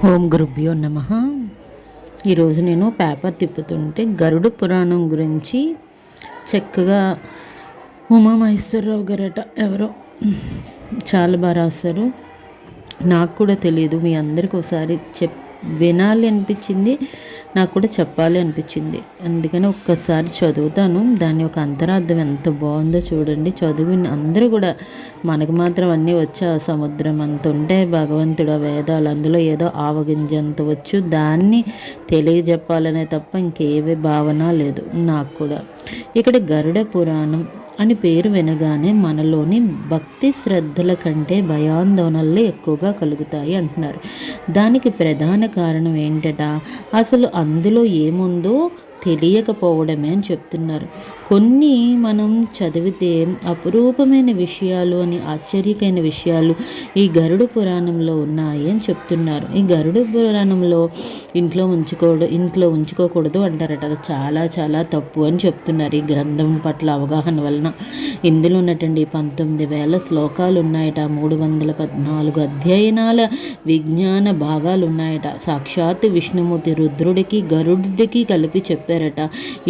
ఓం గురుభ్యో నమః. ఈరోజు నేను పేపర్ తిప్పుతుంటే గరుడ పురాణం గురించి చక్కగా ఉమామహేశ్వరరావు గారట ఎవరో చాలా బాగా రాశారు. నాకు కూడా తెలియదు, మీ అందరికి ఒకసారి వినాలి అనిపించింది, నాకు కూడా చెప్పాలి అనిపించింది. అందుకని ఒక్కసారి చదువుతాను. దాని యొక్క అంతరార్థం ఎంత బాగుందో చూడండి. చదివిన అందరూ కూడా మనకు మాత్రం అన్నీ వచ్చి ఆ సముద్రం అంత ఉంటే భగవంతుడు వేదాలు అందులో ఏదో ఆవగింజంత వచ్చు, దాన్ని తెలియజెప్పాలనే తప్ప ఇంకేవే భావన లేదు నాకు కూడా. ఇక్కడ గరుడ పురాణం అని పేరు వినగానే మనలోని భక్తి శ్రద్ధల కంటే భయాందోళనలు ఎక్కువగా కలుగుతాయి అంటున్నారు. దానికి ప్రధాన కారణం ఏంటట, అసలు అందులో ఏముందో తెలియకపోవడమే అని చెప్తున్నారు. కొన్ని మనం చదివితే అపురూపమైన విషయాలు అని ఆశ్చర్యకరమైన విషయాలు ఈ గరుడ పురాణంలో ఉన్నాయి అని చెప్తున్నారు. ఈ గరుడ పురాణంలో ఇంట్లో ఉంచుకోకూడదు అంటారట. అది చాలా చాలా తప్పు అని చెప్తున్నారు. ఈ గ్రంథం పట్ల అవగాహన వలన ఇందులో ఉన్నటువంటి 19,000 శ్లోకాలు ఉన్నాయట, 314 అధ్యయనాల విజ్ఞాన భాగాలు ఉన్నాయట. సాక్షాత్ విష్ణుమూర్తి రుద్రుడికి గరుడికి కలిపి చెప్పారట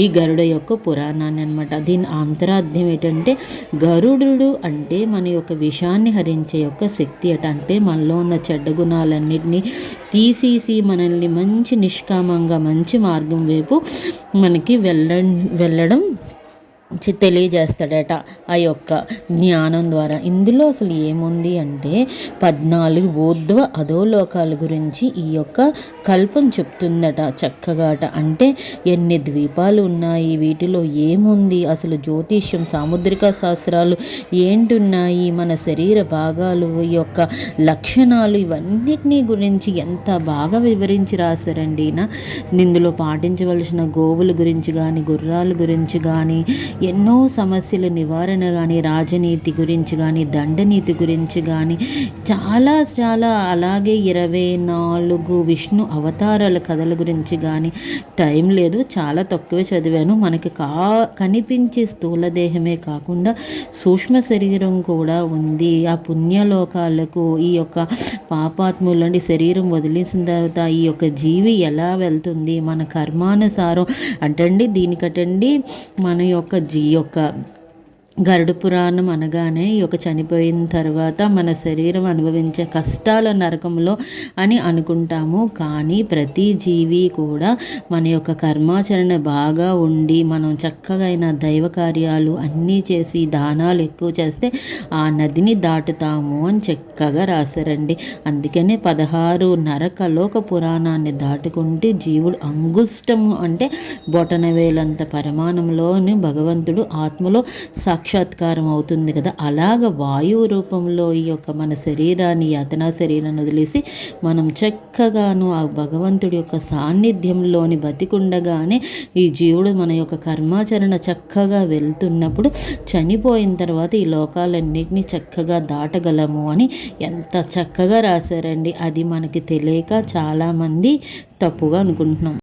ఈ గరుడ యొక్క పురాణాన్ని అనమాట. దీని అంతరార్థం ఏంటంటే, గరుడు అంటే మన యొక్క విషాన్ని హరించే యొక్క శక్తి అట. అంటే మనలో ఉన్న చెడ్డ గుణాలన్నిటినీ తీసేసి మనల్ని మంచి నిష్కామంగా మంచి మార్గం వైపు మనకి వెళ్ళడం తెలియజేస్తాడట ఆ యొక్క జ్ఞానం ద్వారా. ఇందులో అసలు ఏముంది అంటే 14 ఊర్ధ్వ అధోలోకాల గురించి ఈ యొక్క కల్పం చెప్తుందట చక్కగాట. అంటే ఎన్ని ద్వీపాలు ఉన్నాయి, వీటిలో ఏముంది, అసలు జ్యోతిష్యం సాముద్రిక శాస్త్రాలు ఏంటున్నాయి, మన శరీర భాగాలు, ఈ యొక్క లక్షణాలు, ఇవన్నిటినీ గురించి ఎంత బాగా వివరించి రాశారండి. ఇందులో పాటించవలసిన గోవుల గురించి కానీ, గుర్రాల గురించి కానీ, ఎన్నో సమస్యల నివారణ కానీ, రాజనీతి గురించి కానీ, దండనీతి గురించి కానీ చాలా చాలా, అలాగే 24 విష్ణు అవతారాల కథల గురించి కానీ. టైం లేదు, చాలా తక్కువే చదివాను. మనకి కనిపించే స్థూల దేహమే కాకుండా సూక్ష్మ శరీరం కూడా ఉంది. ఆ పుణ్యలోకాలకు ఈ యొక్క పాపాత్ములండి శరీరం వదిలేసిన తర్వాత ఈ యొక్క జీవి ఎలా వెళ్తుంది, మన కర్మానుసారం అంటండి. దీనికటండి మన యొక్క గరుడ పురాణం అనగానే ఈ యొక్క చనిపోయిన తర్వాత మన శరీరం అనుభవించే కష్టాల నరకంలో అని అనుకుంటాము. కానీ ప్రతి జీవి కూడా మన యొక్క కర్మాచరణ బాగా ఉండి మనం చక్కగా అయిన దైవ కార్యాలు అన్నీ చేసి దానాలు ఎక్కువ చేస్తే ఆ నదిని దాటుతాము అని చక్కగా రాశారండి. అందుకనే 16 నరకలోక పురాణాన్ని దాటుకుంటే జీవుడు అంగుష్టము అంటే బొటనవేలంత పరిమాణంలోని భగవంతుడు ఆత్మలో సాక్షాత్కారం అవుతుంది కదా. అలాగ వాయువు రూపంలో ఈ యొక్క మన శరీరాన్ని, యాతనా శరీరాన్ని వదిలేసి మనం చక్కగాను ఆ భగవంతుడి యొక్క సాన్నిధ్యంలోని బతికుండగానే ఈ జీవుడు మన యొక్క కర్మాచరణ చక్కగా వెళ్తున్నప్పుడు చనిపోయిన తర్వాత ఈ లోకాలన్నింటినీ చక్కగా దాటగలము అని ఎంత చక్కగా రాశారండి. అది మనకి తెలియక చాలామంది తప్పుగా అనుకుంటున్నాం.